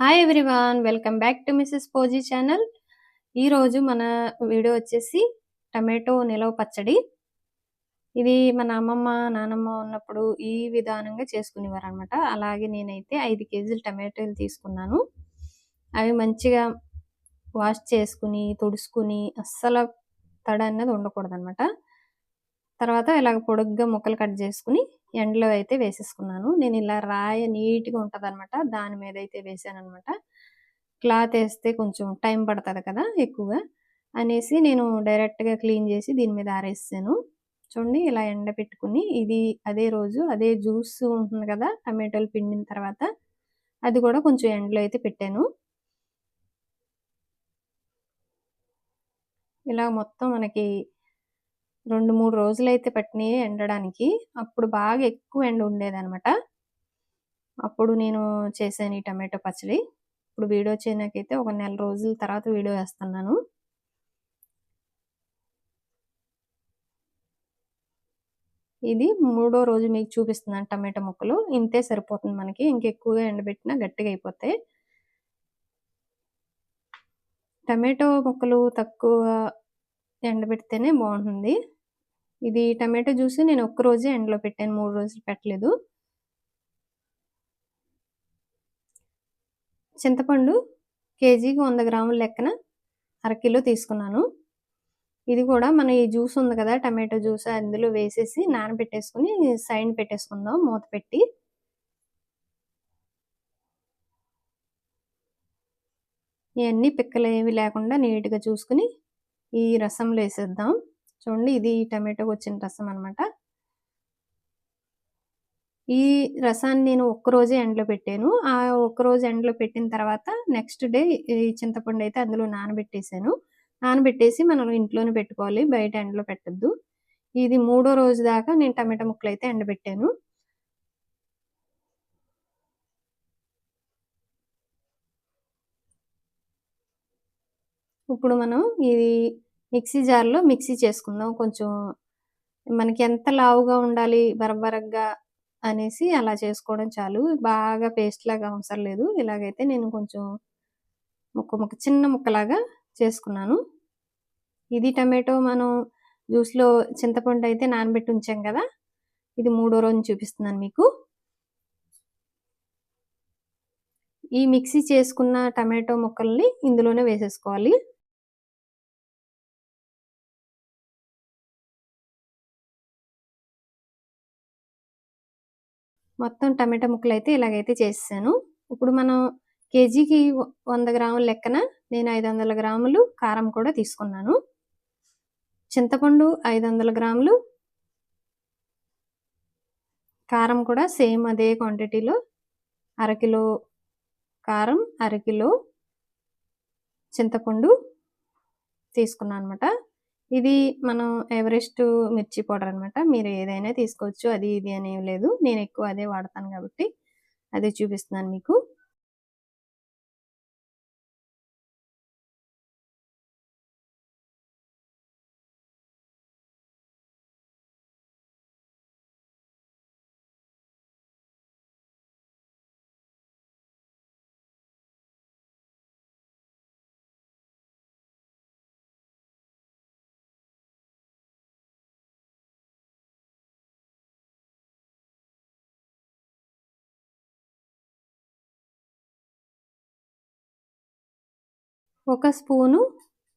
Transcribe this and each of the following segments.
Hi everyone! Welcome back to Mrs Fauji channel. ఈరోజు మన video వచ్చేసి టమాటో నిలవ పచ్చడి. ఇది మన అమ్మమ్మ, నానమ్మ ఉన్నప్పుడు ఈ విధానంగా చేసుకునేవారనమాట. అలాగే నేనైతే 5 కేజీలు టమాటాలు తీసుకున్నాను. అవి మంచిగా వాష్ చేసుకొని, తుడుచుకొని అస్సల తడి అనేది ఉండకూడదనమాట. తర్వాత ఇలాగ పొడుగ్గా ముక్కలు కట్ చేసుకొని ఎండలో అయితే వేసేసుకున్నాను. నేను ఇలా నీట్‌గా ఉంటదనమాట. దాని మీద అయితే వేసాననమాట. క్లాత్ ఏస్తే కొంచెం టైం పడతది కదా! ఎక్కువగా అనేసి నేను డైరెక్ట్‌గా క్లీన్ చేసి దీని మీద ఆరేసేసాను. చూడండి ఇలా ఎండబెట్టుకొని ఇది అదే రోజు అదే జ్యూస్ ఉంటుంది కదా! టమాటోలు పిండిన తర్వాత అది కూడా కొంచెం ఎండలో అయితే పెట్టాను. ఇలా మొత్తం మనకి 2, 3 రోజులైతే పట్టినియి ఎండడానికి. అప్పుడు బాగా ఎక్కువ ఎండ ఉండేదనమాట. అప్పుడు నేను చేశాను ఈ టమాటో పచ్చడి. ఇప్పుడు వీడియో చేయడానికైతే ఒక నెల రోజుల తర్వాత వీడియో వేస్తున్నాను. ఇది మూడో రోజు మీకు చూపిస్తున్నాను టమాటో ముక్కలు. ఇంతే సరిపోతుంది మనకి. ఇంకెక్కువగా ఎండబెట్టినా గట్టిగా అయిపోతాయి. టమాటో ముక్కలు తక్కువ ఎండబెడితేనే బావుంటుంది. ఇది టమాటో జ్యూస్ నేను ఒక్క రోజే ఎండలో పెట్టాను. 3 రోజులు పెట్టలేదు. చింతపండు కేజీకి 100 గ్రాముల లెక్కన అరకిలో తీసుకున్నాను. ఇది కూడా మన ఈ జ్యూస్ ఉంది కదా! టమాటో జ్యూస్ అందులో వేసేసి నానబెట్టేసుకొని సైడ్ పెట్టేసుకుందాం మూత పెట్టి. ఇయన్నీ పిక్కలేవి లేకుండా నీట్‌గా చూసుకొని ఈ రసంలో ఏసేద్దాం. చూడండి ఇది టమాటోకొచ్చిన రసం అనమాట. ఈ రసాన్ని నేను ఒక్కరోజే ఎండలో పెట్టాను. ఆ ఒక్కరోజు ఎండలో పెట్టిన తర్వాత నెక్స్ట్ డే ఈ చింతపండయితే అందులో నానబెట్టేసాను. నానబెట్టేసి మనం ఇంట్లోనే పెట్టుకోవాలి. బయట ఎండలో పెట్టొద్దు. ఇది మూడో రోజు దాకా నేను టమాటా ముక్కలైతే ఎండబెట్టాను. ఇప్పుడు మనం ఇది మిక్సీ జార్‌లో మిక్సీ చేసుకుందాం. కొంచెం మనకి ఎంత లావుగా ఉండాలి బరబరగ్గా అనేసి అలా చేసుకోవడం చాలు. బాగా పేస్ట్‌లాగా అవసరం లేదు. ఇలాగైతే నేను కొంచెం చిన్న ముక్కలాగా చేసుకున్నాను. ఇది టమాటో మనం జ్యూస్‌లో చింతపండయితే నానబెట్టి ఉంచాం కదా! ఇది మూడో రోజున చూపిస్తున్నాను మీకు. ఈ మిక్సీ చేసుకున్న టమాటో ముక్కల్ని ఇందులోనే వేసేసుకోవాలి. మొత్తం టమాటా ముక్కలైతే ఇలాగైతే చేసేసాను. ఇప్పుడు మనం కేజీకి 100 గ్రాముల లెక్కన నేను 500 గ్రాములు కారం కూడా తీసుకున్నాను. చింతపండు 500 గ్రాములు, కారం కూడా సేమ్ అదే క్వాంటిటీలో అరకిలో కారం, అరకిలో చింతపండు తీసుకున్నాననమాట. ఇది మనం ఎవరెస్ట్ మిర్చి పౌడర్ అనమాట. మీరు ఏదైనా తీసుకోవచ్చు. అది ఇది అనేమి లేదు. నేను ఎక్కువ అదే వాడతాను కాబట్టి అదే చూపిస్తున్నాను మీకు. ఒక స్పూను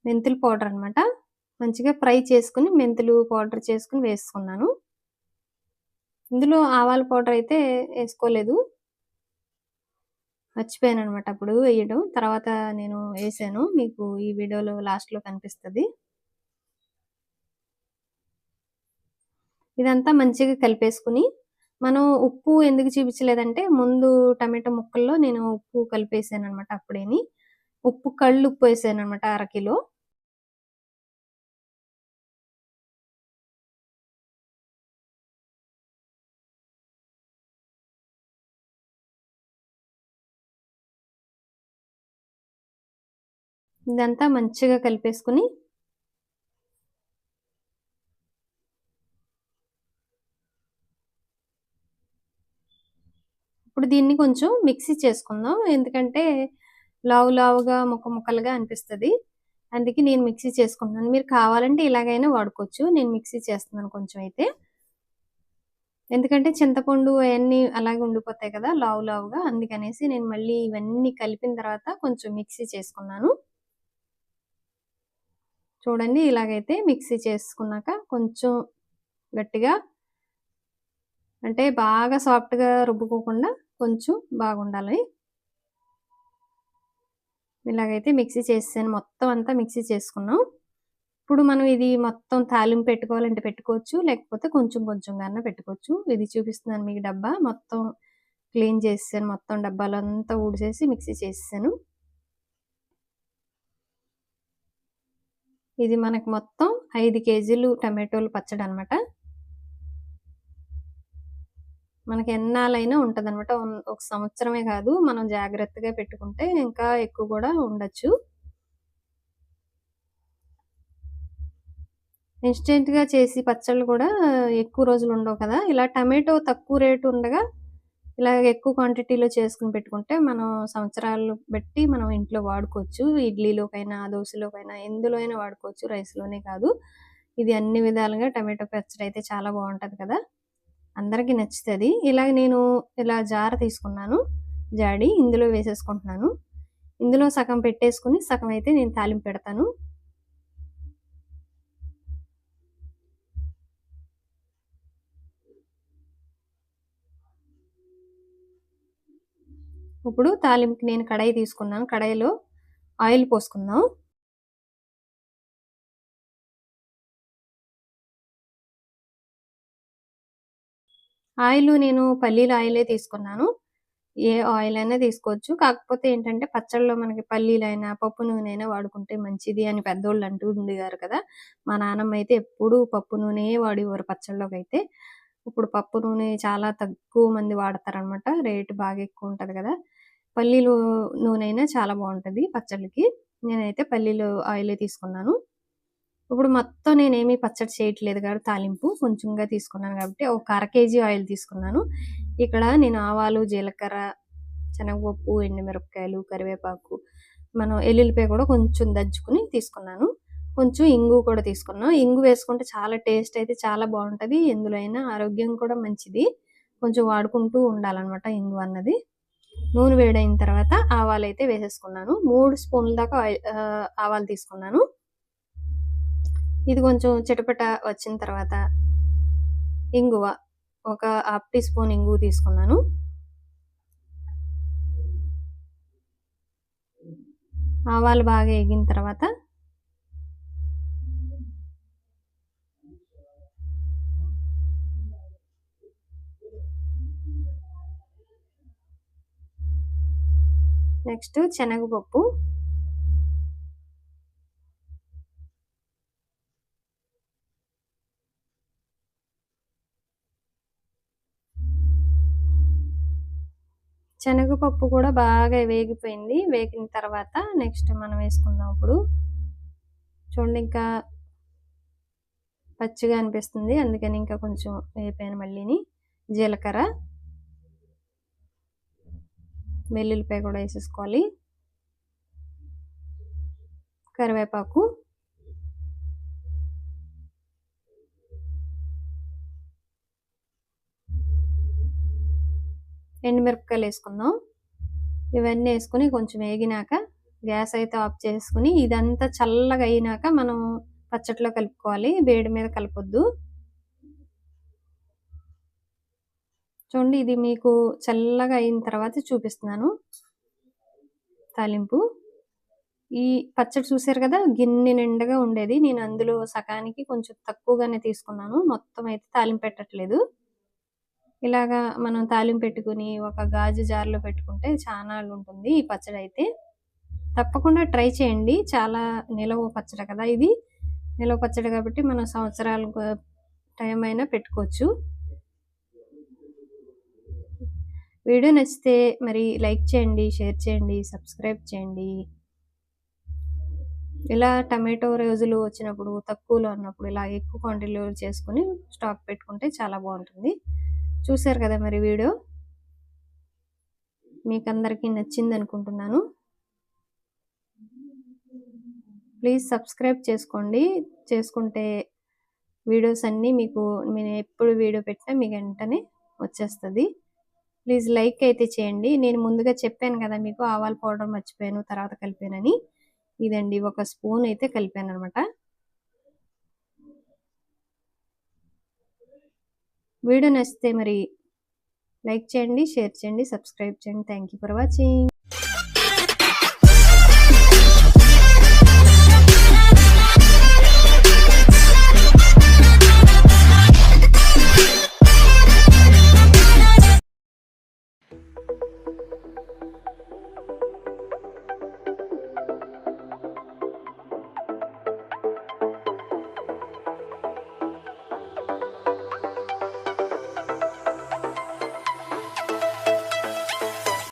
మెంతుల పౌడర్ అనమాట. మంచిగా ఫ్రై చేసుకొని మెంతులు పౌడర్ చేసుకొని వేసుకున్నాను. ఇందులో ఆవాల పౌడర్ అయితే ఏసుకోలేదు. మర్చిపోయాననమాట అప్పుడు ఎయడం. తర్వాత నేను ఏసాను. మీకు ఈ వీడియోలో లాస్ట్‌లో కనిపిస్తది. ఇదంతా మంచిగా కలిపేసుకొని, మనం ఉప్పు ఎందుకు చూపించలేదంటే, ముందు టమాటో ముక్కల్లో నేను ఉప్పు కలిపేసాననమాట అప్పుడేని. కళ్ళుప్పేసాననమాట అరకిలో. ఇదంతా మంచిగా కలిపేసుకొని ఇప్పుడు ఇప్పుడు దీన్ని కొంచెం మిక్సీ చేసుకుందాం. ఎందుకంటే లావుగా ముక్కలుగా అనిపిస్తది. అందుకే నేను మిక్సీ చేసుకుంటున్నాను. మీరు కావాలంటే ఇలాగైనా వాడుకోవచ్చు. నేను మిక్సీ చేస్తున్నాను కొంచెం అయితే. ఎందుకంటే చింతపండు అయన్నీ అలాగే ఉండిపోతాయి కదా! లావుగా. అందుకనేసి నేను మళ్ళీ ఇవన్నీ కలిపిన తర్వాత కొంచెం మిక్సీ చేసుకున్నాను. చూడండి ఇలాగైతే మిక్సీ చేసుకున్నాక కొంచెం గట్టిగా, అంటే బాగా సాఫ్ట్‌గా రుబ్బుకోకుండా కొంచెం బాగుండాలి. ఇలాగైతే మిక్సీ చేసేసాను. మొత్తం అంతా మిక్సీ చేసుకున్నాం. ఇప్పుడు మనం ఇది మొత్తం తాలింపు పెట్టుకోవాలంటే పెట్టుకోవచ్చు. లేకపోతే కొంచెం కొంచెంగా పెట్టుకోవచ్చు. ఇది చూపిస్తున్నాను మీకు డబ్బా. మొత్తం క్లీన్ చేసేసాను. మొత్తం డబ్బాలంతా ఊడ్చేసి మిక్సీ చేసేసాను. ఇది మనకు మొత్తం 5 కేజీలు టమాటోలు పచ్చడనమాట. మనకి ఎన్నాళ్ళైనా ఉంటదనమాట. ఒక సంవత్సరమే కాదు, మనం జాగ్రత్తగా పెట్టుకుంటే ఇంకా ఎక్కువ గూడా ఉండొచ్చు. ఇన్‌స్టెంట్‌గా చేసి పచ్చళ్ళు కూడా ఎక్కువ రోజులుండవు కదా! ఇలా టమాటో తక్కువ రేటు ఉండగా, ఇలాగ ఎక్కువ క్వాంటిటీలో చేసుకొని పెట్టుకుంటే, మనం సంవత్సరాలు బట్టి మనం ఇంట్లో వాడుకోవచ్చు. ఇడ్లీలోకైనా, దోసలోకైనా ఎందులో అయినా వాడుకోవచ్చు. రైస్‌లోనే కాదు. ఇది అన్ని విధాలుగా టమాటో పచ్చడైతే చాలా బావుంటది కదా! అందరికి నచ్చుతది. ఇలాగ నేను ఇలా జార తీసుకున్నాను. జాడి ఇందులో వేసేసుకుంటున్నాను. ఇందులో సగం పెట్టేసుకొని, సగం అయితే నేను తాలింపు పెడతాను. ఇప్పుడు తాలింపుకి నేను కడాయి తీసుకున్నాను. కడాయిలో ఆయిల్ పోసుకుందాం. ఆయిలు నేను పల్లీల ఆయిలే తీసుకున్నాను. ఏ ఆయిల్ అయినా తీసుకోవచ్చు. కాకపోతే ఏంటంటే పచ్చడిలో మనకి పల్లీలైనా, పప్పు నూనె వాడుకుంటే మంచిది అని పెద్దోళ్ళు అంటూ ఉండేవారు కదా! మా నాన్నమ్మ అయితే ఎప్పుడూ పప్పు నూనెయే వాడేవారు పచ్చళ్ళలోకైతే. ఇప్పుడు పప్పు నూనె చాలా తక్కువ మంది వాడతారనమాట. రేటు బాగా ఎక్కువ ఉంటది కదా! పల్లీలు నూనె అయినా చాలా బావుంటది పచ్చళ్ళకి. నేనైతే పల్లీలు ఆయిలే తీసుకున్నాను. ఇప్పుడు మొత్తం నేనేమి పచ్చడి చేయట్లేదు కాబట్టి తాలింపు కొంచెంగా తీసుకున్నాను కాబట్టి ఒక అర కేజీ ఆయిల్ తీసుకున్నాను. ఇక్కడ నేను ఆవాలు, జీలకర్ర, శనగపప్పు, ఎండుమిరపకాయలు, కరివేపాకు, మనం ఎల్లుల్లిపాయ కూడా కొంచెం దంచుకొని తీసుకున్నాను. కొంచెం ఇంగువ కూడా తీసుకున్నాం. ఇంగువ వేసుకుంటే చాలా టేస్ట్ అయితే చాలా బావుంటది. ఎందులో అయినా ఆరోగ్యం కూడా మంచిది. కొంచెం వాడుకుంటూ ఉండాలనమాట ఇంగువ అన్నది. నూనె వేడైన తర్వాత ఆవాలైతే వేసేసుకున్నాను. 3 స్పూన్ల దాకా ఆవాలు తీసుకున్నాను. ఇది కొంచెం చిటపట వచ్చిన తర్వాత ఇంగువ ఒక హాఫ్ టీ స్పూన్ ఇంగువ తీసుకున్నాను. ఆవాలు బాగా ఎగిన తర్వాత నెక్స్ట్ శనగపప్పు, శనగపప్పు కూడా బాగా వేగిపోయింది. వేగిన తర్వాత నెక్స్ట్ మనం వేసుకుందాం ఇప్పుడు. చూడండి ఇంకా పచ్చిగా అనిపిస్తుంది. అందుకని ఇంకా కొంచెం వేపాను మళ్ళీని. జీలకర్ర, వెల్లుల్లిపాయ కూడా వేసేసుకోవాలి. కరివేపాకు, ఎండుమిరపకాయలు వేసుకుందాం. ఇవన్నీ వేసుకొని కొంచెం వేగినాక గ్యాస్ అయితే ఆఫ్ చేసుకొని ఇదంతా చల్లగా అయినాక మనం పచ్చట్లో కలుపుకోవాలి. వేడి మీద కలపొద్దు. చూడండి ఇది మీకు చల్లగా అయిన తర్వాత చూపిస్తున్నాను తాలింపు. ఈ పచ్చడి చూసారు కదా! గిన్నె నిండుగా ఉండేది. నేను అందులో సగానికి కొంచెం తక్కువగానే తీసుకున్నాను. మొత్తం అయితే తాలింపు పెట్టట్లేదు. ఇలాగా మనం తాలింపు పెట్టుకొని ఒక గాజు జార్‌లో పెట్టుకుంటే చానాళ్లుంటుంది ఈ పచ్చడైతే. తప్పకుండా ట్రై చేయండి. చాలా నిలవ పచ్చడి కదా ఇది. నిలవ పచ్చడి కాబట్టి మనం సంవత్సరాలు టైం అయినా పెట్టుకోవచ్చు. వీడియో నచ్చితే మరి లైక్ చేయండి, షేర్ చేయండి, సబ్స్క్రైబ్ చేయండి. ఇలా టమాటో రోజులు వచ్చినప్పుడు, తక్కువలో ఉన్నప్పుడు ఇలా ఎక్కువ క్వాంటిటీలో చేసుకొని స్టాక్ పెట్టుకుంటే చాలా బావుంటుంది. చూసారు కదా మరి వీడియో. మీకు అందరికీ నచ్చింది అనుకుంటున్నాను. ప్లీజ్ సబ్స్క్రైబ్ చేసుకోండి. చేసుకుంటే వీడియోస్ అన్నీ మీకు నేను ఎప్పుడు వీడియో పెట్టినా మీకు వెంటనే వచ్చేస్తుంది. ప్లీజ్ లైక్ అయితే చేయండి. నేను ముందుగా చెప్పాను కదా మీకు ఆవాల పౌడర్ మర్చిపోయాను తర్వాత కలిపానని. ఇదండి 1 స్పూన్ అయితే కలిపాను అనమాట. వీడియో నచ్చితే మరి లైక్ చేయండి, షేర్ చేయండి, సబ్స్క్రైబ్ చేయండి. Thank you for watching.